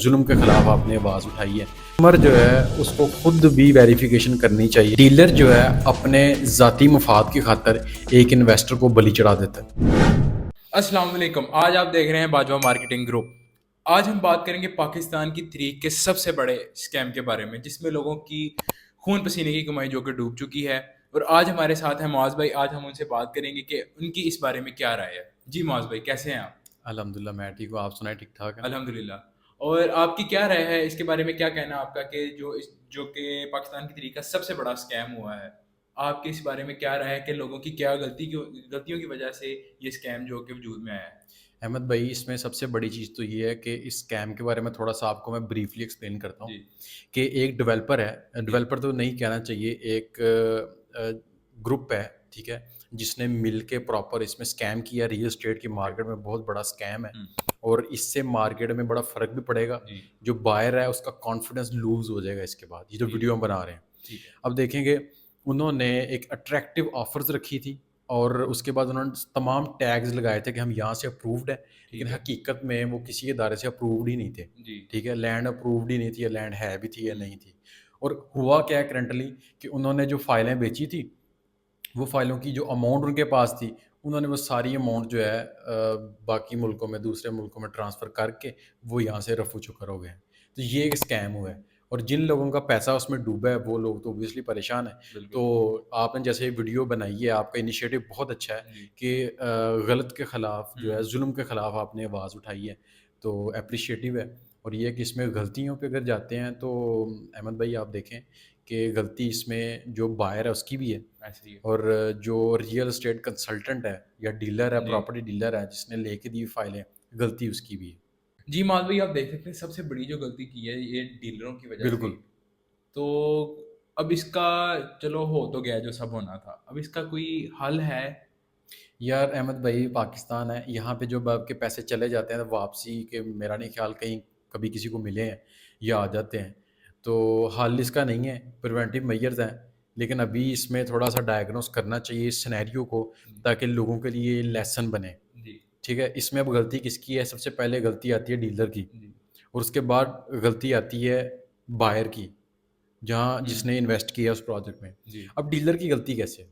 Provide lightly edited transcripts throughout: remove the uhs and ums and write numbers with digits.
जुल्म के खिलाफ आपने आवाज़ उठाई है। कस्टमर जो है उसको खुद भी वेरिफिकेशन करनी चाहिए। डीलर जो है अपने ज़ाती मफाद की खातर एक इन्वेस्टर को बलि चढ़ा देता है। अस्सलाम वालेकुम। आज आप देख रहे हैं बाजवा मार्केटिंग ग्रुप। आज हम बात करेंगे पाकिस्तान की तरीक के सबसे बड़े स्कैम के बारे में, जिसमें लोगों की खून पसीने की कमाई जो कि डूब चुकी है। और आज हमारे साथ हैं मुआज़ भाई। आज हम उनसे बात करेंगे कि उनकी इस बारे में क्या राय है। जी मुआज़ भाई, कैसे हैं आप? अल्हम्दुलिल्लाह मैं ठीक हूँ, आप सुनाए ठीक ठाक है। अल्हम्दुलिल्लाह। और आपकी क्या राय है इसके बारे में? क्या कहना है आपका कि जो कि पाकिस्तान की तरीक का सबसे बड़ा स्कैम हुआ है, आपके इस बारे में क्या राय है कि लोगों की क्या गलतियों की वजह से ये स्कैम जो कि वजूद में आया है? अहमद भाई, इसमें सबसे बड़ी चीज़ तो ये है कि इस स्कैम के बारे में थोड़ा सा आपको मैं ब्रीफली एक्सप्लेन करता हूँ जी। कि एक डेवलपर है, जी। डेवलपर तो नहीं कहना चाहिए, एक ग्रुप है, ठीक है, जिसने मिल के प्रॉपर इसमें स्कैम किया। रियल एस्टेट की ओके। मार्केट में बहुत बड़ा स्कैम है हुँ। और इससे मार्केट में बड़ा फ़र्क भी पड़ेगा। जी। जो बायर है उसका कॉन्फिडेंस लूज़ हो जाएगा इसके बाद, ये जो जी। वीडियो हम बना रहे हैं। ठीक है। अब देखेंगे, उन्होंने एक अट्रैक्टिव ऑफ़र्स रखी थी और उसके बाद उन्होंने तमाम टैग्स लगाए थे कि हम यहाँ से अप्रूव्ड हैं, लेकिन ठीक है। हकीकत में वो किसी इदारे से अप्रूव्ड ही नहीं थे। जी। ठीक है, लैंड अप्रूव्ड ही नहीं थी, या लैंड है भी थी या हुँ। नहीं थी। और हुआ क्या है करंटली कि उन्होंने जो फाइलें बेची थी, वो फाइलों की जो अमाउंट उनके पास थी, उन्होंने वो सारी अमाउंट जो है बाकी मुल्कों में, दूसरे मुल्कों में ट्रांसफ़र करके वो यहाँ से रफू चुकर हो गए हैं। तो ये एक स्कैम हुआ है और जिन लोगों का पैसा उसमें डूबा है वो लोग तो ऑब्वियसली परेशान हैं। बिल्कुल। तो आपने जैसे वीडियो बनाई है, आपका इनिशिएटिव बहुत अच्छा है जी। कि गलत के खिलाफ जो है, हुँ। जुल्म के खिलाफ आपने आवाज़ उठाई है, तो एप्रिशिएटिव है। और ये है कि इसमें गलतियों पे अगर जाते हैं तो अहमद भाई आप देखें कि गलती इसमें जो बायर है उसकी भी है, ऐसे ही है। और जो रियल एस्टेट कंसल्टेंट है या डीलर है, जी। प्रॉपर्टी डीलर है जिसने लेके दी फाइलें, गलती उसकी भी है। जी, माल भाई, आप देख सकते हैं सबसे बड़ी जो गलती की है ये डीलरों की वजह से ही। बिल्कुल। तो अब इसका, चलो हो तो गया जो सब होना था। अब इसका कोई हल है? यार अहमद भाई, पाकिस्तान है, यहाँ पे जो आपके पैसे चले जाते हैं तो वापसी के मेरा नहीं ख्याल कहीं कभी किसी को मिले हैं या आ जाते हैं। तो हल इसका नहीं है, प्रिवेंटिव मेजर्स हैं, लेकिन अभी इसमें थोड़ा सा डायग्नोस करना चाहिए इस सिनेरियो को, जी। ताकि लोगों के लिए लेसन बने। जी। ठीक है, इसमें अब गलती किसकी है? सबसे पहले गलती आती है डीलर की, जी। और उसके बाद गलती आती है बायर की, जहाँ हुँ। जिसने इन्वेस्ट किया उस प्रोजेक्ट में। जी। अब डीलर की गलती कैसे है?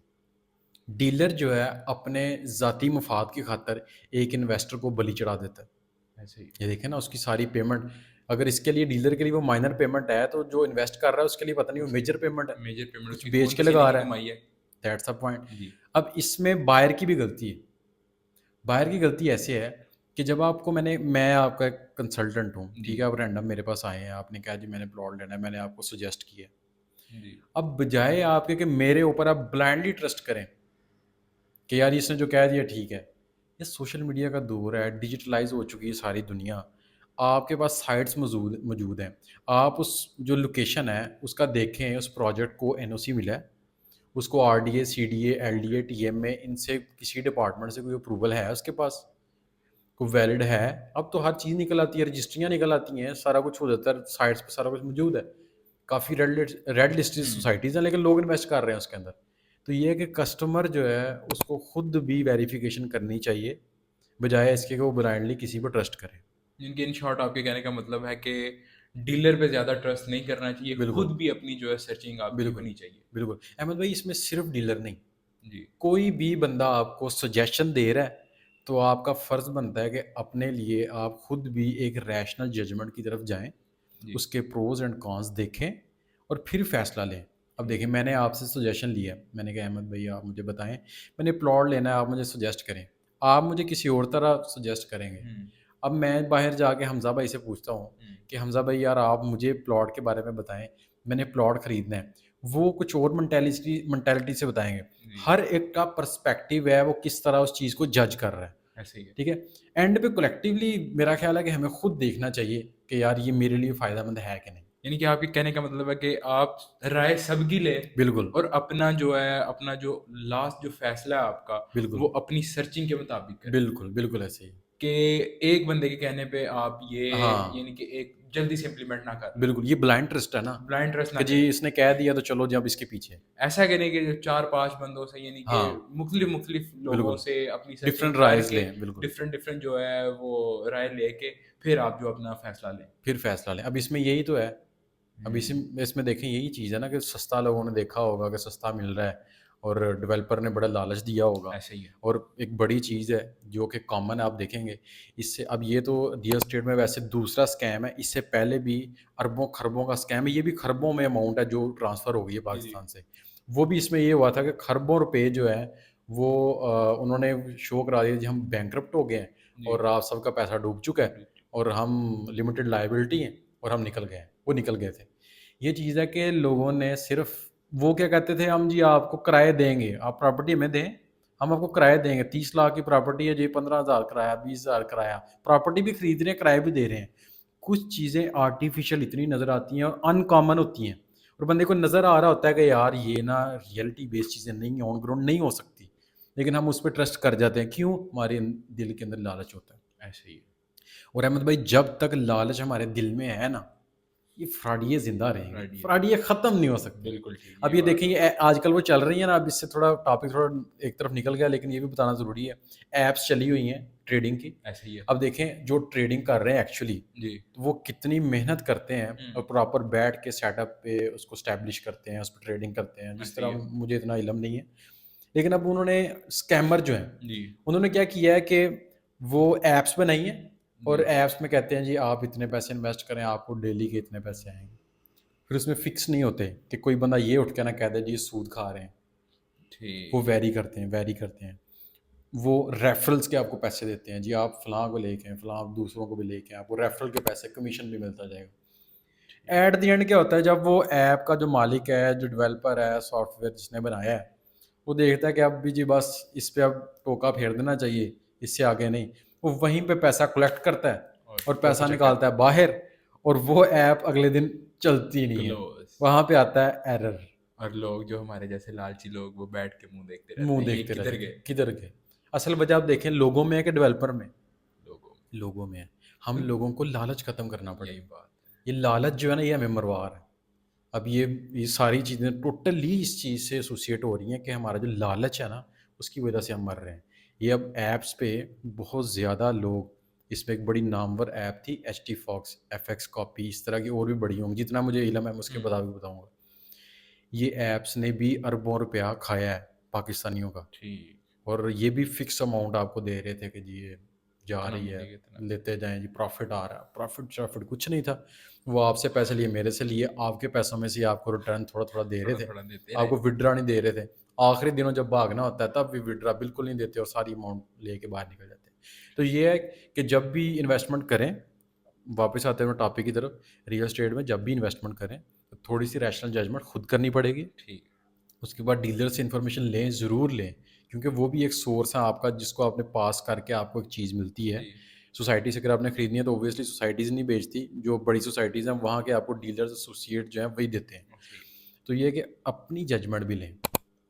डीलर जो है अपने ज़ाती मफाद की खातर एक इन्वेस्टर को बलि चढ़ा देता है। ऐसे ही। ये देखें ना, उसकी सारी पेमेंट, अगर इसके लिए डीलर के लिए वो माइनर पेमेंट है, तो जो इन्वेस्ट कर रहा है उसके लिए पता नहीं वो उसकी मेजर पेमेंट है, मेजर पेमेंट, कुछ उसकी बेच खून के पसीने लगा की रहा है। कमाई है। That's a point. जी। अब इसमें बायर की भी गलती है। बायर की गलती ऐसे है कि जब आपको मैं आपका एक कंसल्टेंट हूँ, जी। ठीक है, आप रैंडम मेरे पास आए हैं, आपने कहा जी मैंने प्लॉट लेना है, मैंने आपको सजेस्ट किया। जी। अब बजाय आपके कि मेरे ऊपर आप ब्लाइंडली ट्रस्ट करें कि यार इसने जो कह दिया ठीक है, ये सोशल मीडिया का दौर है, डिजिटलाइज हो चुकी है सारी दुनिया, आपके पास साइट्स मौजूद मौजूद हैं, आप उस जो लोकेशन है उसका देखें, उस प्रोजेक्ट को एनओसी मिला है, उसको आरडीए, सीडीए, एलडीए, टीएम में इनसे किसी डिपार्टमेंट से कोई अप्रूवल है उसके पास, कोई वैलिड है। अब तो हर चीज़ निकल आती है, रजिस्ट्रियाँ निकल आती हैं, सारा कुछ हो जाता है, साइट्स पे सारा कुछ मौजूद है। काफ़ी रेड लिस्टेड हुँ। सोसाइटीज़ हैं, लेकिन लोग इन्वेस्ट कर रहे हैं उसके अंदर। तो ये है कि कस्टमर जो है उसको खुद भी वेरिफिकेशन करनी चाहिए, बजाय इसके कि वो ब्लाइंडली किसी पर ट्रस्ट करे। इनके इन शॉर्ट आपके कहने का मतलब है कि डीलर पे ज़्यादा ट्रस्ट नहीं करना चाहिए, बिल्कुल, खुद भी अपनी जो है सर्चिंग आपकी बिल्कुल, होनी चाहिए। बिल्कुल। अहमद भाई, इसमें सिर्फ डीलर नहीं, जी। कोई भी बंदा आपको सजेशन दे रहा है, तो आपका फ़र्ज़ बनता है कि अपने लिए आप खुद भी एक रैशनल जजमेंट की तरफ जाएँ, जी। उसके प्रोज़ एंड कॉन्स देखें और फिर फ़ैसला लें। अब देखिए, जी। मैंने आपसे सजेशन लिया, मैंने कहा अहमद भाई आप मुझे बताएँ, मैंने प्लॉट लेना है, आप मुझे सजेस्ट करें। आप मुझे किसी और तरह सजेस्ट करेंगे। हुँ। अब मैं बाहर जाके हमज़ा भाई से पूछता हूँ हुँ। कि हमज़ा भाई यार आप मुझे प्लॉट के बारे में बताएँ, मैंने प्लॉट खरीदना है। वो कुछ और मेंटालिटी से बताएँगे। जी। हर एक का पर्सपेक्टिव है, वो किस तरह उस चीज़ को जज कर रहा है। ऐसे ही है। ठीक है? एंड पे कलेक्टिवली मेरा ख़्याल है कि हमें खुद देखना चाहिए कि यार ये मेरे लिए फ़ायदेमंद है कि नहीं। यानी कि आपके कहने का मतलब है कि आप राय सबकी लें बिल्कुल, और अपना जो है, अपना जो लास्ट जो फ़ैसला है आपका, बिल्कुल, वो अपनी सर्चिंग के मुताबिक करें। बिल्कुल, बिल्कुल ऐसे ही। कि एक बंदे के कहने पे आप ये, हाँ, यानी कि एक जल्दी से इम्प्लीमेंट ना कर। बिल्कुल, ये ब्लाइंड ट्रस्ट है ना, ब्लाइंड ट्रस्ट ना कि जी करें। इसने कह दिया तो चलो जी अब इसके पीछे। ऐसा करें कि जो 4-5 बंदों से, यानी कि हाँ, मुख्तलिफ लोगों बिल्कुल। से अपनी सर्चिंग डिफरेंट राइज़ करके लें, बिल्कुल। डिफरेंट जो है वो राय लेके फिर आप जो अपना फैसला लें। फिर फैसला लें। अब इसमें यही तो है। अब हुँ, इसमें देखें यही चीज़ है ना कि सस्ता लोगों ने देखा होगा कि सस्ता मिल रहा है और डेवलपर ने बड़ा लालच दिया होगा। ऐसा ही है। और एक बड़ी चीज़ है जो कि कॉमन है, आप देखेंगे इससे, अब ये तो रियल एस्टेट में वैसे दूसरा स्कैम है, इससे पहले भी अरबों-खरबों का स्कैम है, ये भी खरबों में अमाउंट है जो ट्रांसफ़र हो गई है जी, जी। पाकिस्तान से। वो भी इसमें ये हुआ था कि खरबों रुपए जो है वो उन्होंने शो करा दिया जी हम बैंकरप्ट हो गए हैं जी। और आप सबका पैसा डूब चुका है डूब चुका और हम लिमिटेड लायबिलिटी हैं और हम निकल गए हैं। वो निकल गए थे। ये चीज़ है कि लोगों ने सिर्फ़, वो क्या कहते थे, हम जी आपको किराए देंगे, आप प्रॉपर्टी हमें दें, हम आपको किराया देंगे। 30 लाख की प्रॉपर्टी है जी, 15,000 किराया, 20,000 किराया। प्रॉपर्टी भी खरीद रहे हैं, किराया भी दे रहे हैं। कुछ चीज़ें आर्टिफ़िशियल इतनी नज़र आती हैं और अनकॉमन होती हैं और बंदे को नज़र आ रहा होता है कि यार ये ना रियलिटी बेस्ड चीज़ें नहीं हैं, ऑन ग्राउंड नहीं हो सकती। लेकिन हम उस पे ट्रस्ट कर जाते हैं। क्यों? हमारे दिल के अंदर लालच होता है। ऐसे ही है। और अहमद भाई, जब तक लालच हमारे दिल में है ना, ये फ्रॉडिये ज़िंदा रहेंगे, राइट, ये फ्रॉडिये ख़त्म नहीं हो सकते। बिल्कुल ठीक, अब ये ये बात देखें, ये आजकल वो चल रही है ना, अब इससे थोड़ा टॉपिक थोड़ा एक तरफ निकल गया, लेकिन ये भी बताना ज़रूरी है। ऐप्स चली हुई हैं ट्रेडिंग की। ऐसे ही है। अब देखें जो ट्रेडिंग कर रहे हैं एक्चुअली, जी। तो वो कितनी मेहनत करते हैं हुँ, और प्रॉपर बैठ के सेटअप पे उसको एस्टैब्लिश करते हैं, उस पे ट्रेडिंग करते हैं, जिस ऐसे ही तरह है। मुझे इतना इल्म नहीं है। लेकिन अब उन्होंने, स्कैमर जो हैं, जी, उन्होंने क्या किया है कि वो ऐप्स बनाई हैं और जी। ऐप्स में कहते हैं जी आप इतने पैसे इन्वेस्ट करें, आपको डेली के इतने पैसे आएँगे। फिर उसमें फिक्स नहीं होते कि कोई बंदा ये उठ के ना कह दे जी ये सूद खा रहे हैं। वो ठीक। वैरी करते हैं, वैरी करते हैं। वो रेफरल्स के आपको पैसे देते हैं जी, आप फलां को लेके आएँ, फलां आप दूसरों को भी लेके आएँ, आपको रेफरल के पैसे, कमीशन भी मिलता जाएगा। ठीक। एट द एंड क्या होता है, जब वो ऐप का जो मालिक है, जो डेवलपर है, सॉफ्टवेयर जिसने बनाया है, वो देखता है कि अब भी जी बस इस पे अब टोका फेर देना चाहिए, इससे आगे नहीं। वो वहीं पे पैसा कलेक्ट करता है और और प्रॉफ़िट पैसा चेक निकालता करता है बाहर, और वो ऐप अगले दिन चलती है। नहीं है। क्लोज़। वहाँ पे आता है एरर। और लोग जो हमारे जैसे लालची लोग वो बैठ के मुँह देखते रहते मुँह हैं, ये देखते किधर रहते थे, गए? किधर गए? असल वजह आप देखें लोगों में है कि डेवलपर में? लोगों में। लोगों में है। हम क्यों? लोगों को लालच ख़त्म करना यही पड़ेगा। बात ये लालच जो है ना, ये हमें मरवा रहा है। अब ये सारी चीज़ें टोटली इस चीज़ से एसोसिएट हो रही हैं कि हमारा जो लालच है ना, उसकी वजह से हम मर रहे हैं। ये अब ऐप्स पे बहुत ज़्यादा लोग, इसमें एक बड़ी नामवर ऐप थी एचटी फॉक्स, एफएक्स कॉपी, इस तरह की और भी बड़ी होंगी, जितना मुझे इल्म है मैं है। उसके मुताबिक बताऊँगा। ये ऐप्स ने भी अरबों रुपया खाया है पाकिस्तानियों का। ठीक। और ये भी फिक्स अमाउंट आपको दे रहे थे कि जी ये जा इतना रही है, मिलेगा, इतना लेते जाएँ जी, प्रॉफ़िट आ रहा है। प्रॉफ़िट कुछ नहीं था। वो आपसे पैसे लिए, मेरे से लिए, आपके पैसों में से ही आपको रिटर्न थोड़ा-थोड़ा दे रहे थे। थोड़ा-थोड़ा देते रहे। आपको विथड्रॉ नहीं दे रहे थे। आखिरी दिनों जब भागना होता है तब भी विथड्रॉ बिल्कुल नहीं देते और सारी अमाउंट लेके बाहर निकल जाते हैं। तो ये है कि जब भी इन्वेस्टमेंट करें, वापस आते हैं टॉपिक की तरफ, रियल एस्टेट में जब भी इन्वेस्टमेंट करें, तो थोड़ी-सी रैशनल जजमेंट खुद करनी पड़ेगी। ठीक। उसके बाद डीलर से इन्फॉर्मेशन लें, ज़रूर लें, क्योंकि वो भी एक सोर्स है आपका जिसको आपने पास करके आपको एक चीज़ मिलती है। जी। सोसाइटी से अगर आपने खरीदनी है तो ऑब्वियसली सोसाइटीज़ नहीं बेचती, जो बड़ी सोसाइटीज़ हैं वहाँ के आपको डीलर्स एसोसिएट जो हैं वही देते हैं। ऐसे ही। तो ये है कि अपनी जजमेंट भी लें,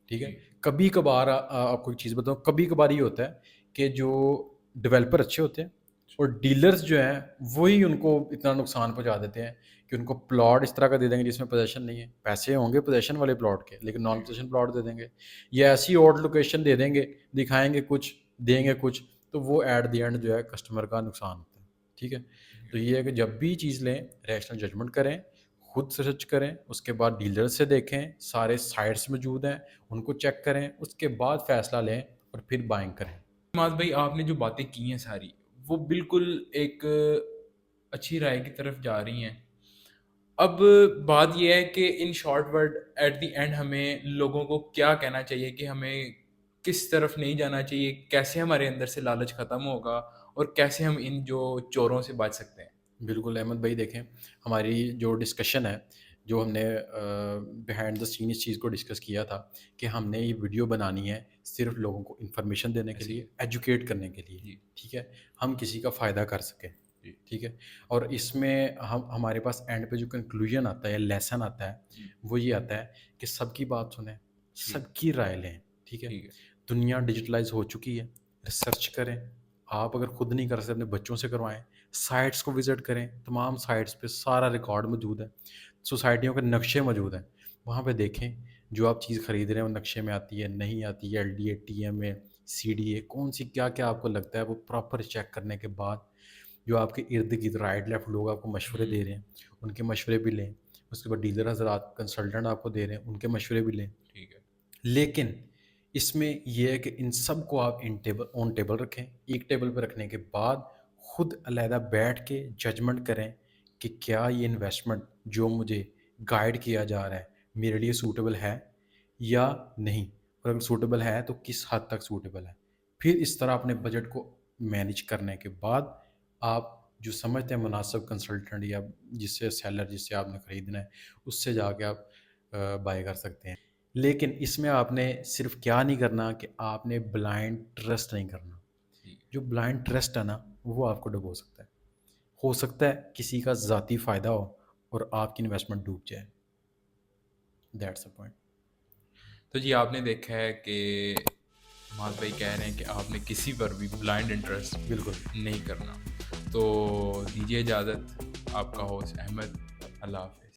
ठीक है? ठीक। कभी-कभार आपको एक चीज़ बताऊँ, कभी-कभार ये होता है कि जो डेवलपर अच्छे होते हैं और डीलर्स जो हैं, वही उनको इतना नुकसान पहुँचा देते हैं कि उनको प्लॉट इस तरह का दे देंगे जिसमें पोज़ेशन नहीं है। पैसे होंगे पोज़ेशन वाले प्लॉट के, लेकिन नॉन ठीक। पोज़ेशन प्लॉट दे देंगे। या ऐसी ऑड लोकेशन दे देंगे, दिखाएँगे कुछ, देंगे कुछ, तो वो एट द एंड जो है कस्टमर का नुकसान होता है। ठीक है? तो ये है कि जब भी चीज़ लें, रैशनल जजमेंट करें, खुद सर्च करें, उसके बाद डीलर से देखें, सारे साइट्स मौजूद हैं, उनको चेक करें, उसके बाद फ़ैसला लें और फिर बाइंग करें। माज़ भाई, आपने जो बातें की हैं सारी, वो बिल्कुल एक अच्छी राय की तरफ जा रही हैं। अब बात ये है कि in short word at the end हमें लोगों को क्या कहना चाहिए कि हमें किस तरफ नहीं जाना चाहिए, कैसे हमारे अंदर से लालच ख़त्म होगा और कैसे हम इन जो चोरों से बच सकते हैं? बिल्कुल, अहमद भाई देखें, हमारी जो डिस्कशन है, जो हमने बिहाइंड द सीन इस चीज़ को डिस्कस किया था कि हमने ये वीडियो बनानी है सिर्फ़ लोगों को इन्फॉर्मेशन देने के ऐसे ही लिए, है। एजुकेट करने के लिए, जी, ठीक है? हम किसी का फ़ायदा कर सकें, जी, ठीक है? और इसमें हम हमारे पास एंड पे जो कंक्लूजन आता है, लेसन आता है, जी, वो ये आता है कि सबकी बात सुनें, ठीक, सबकी राय लें, ठीक है? ठीक है। दुनिया डिजिटलाइज़ हो चुकी है, रिसर्च करें। आप अगर खुद नहीं कर सकते, अपने बच्चों से करवाएँ, साइट्स को विज़िट करें, तमाम साइट्स पे सारा रिकॉर्ड मौजूद है, सोसाइटियों के नक्शे मौजूद हैं, वहाँ पे देखें जो आप चीज़ खरीद रहे हैं वो नक्शे में आती है, नहीं आती है, एलडीए, टीएमए, सीडीए कौन-सी क्या-क्या आपको लगता है, वो प्रॉपर चेक करने के बाद जो आपके इर्द-गिर्द राइट लेफ्ट लोग आपको मशवरे दे रहे हैं, उनके मशवरे भी लें। उसके बाद डीलर हज़रात, कंसल्टेंट आपको दे रहे हैं, उनके मशवरे भी लें। ठीक है। लेकिन इसमें ये है कि इन सब को आप इन टेबल ऑन टेबल रखें। एक टेबल पे रखने के बाद खुद अलहदा बैठ के जजमेंट करें कि क्या ये इन्वेस्टमेंट जो मुझे गाइड किया जा रहा है, मेरे लिए सूटेबल है या नहीं? और अगर सूटेबल है तो किस हद तक सूटेबल है? फिर इस तरह अपने बजट को मैनेज करने के बाद आप जो समझते हैं मुनासिब कंसल्टेंट या जिससे सेलर जिससे आपने ख़रीदना है, उससे जाके आप बाय कर सकते हैं। लेकिन इसमें आपने सिर्फ़ क्या नहीं करना कि आपने ब्लाइंड ट्रस्ट नहीं करना। जी। जो ब्लाइंड ट्रस्ट है ना, वो आपको डुबो सकता है। हो सकता है किसी का ज़ाती फ़ायदा हो और आपकी इन्वेस्टमेंट डूब जाए। That's the point. तो जी आपने देखा है कि माज भाई कह रहे हैं कि आपने किसी पर भी ब्लाइंड इंटरेस्ट बिल्कुल। नहीं करना। तो दीजिए इजाज़त, आपका होस्ट अहमद। अल्लाह हाफ़िज़।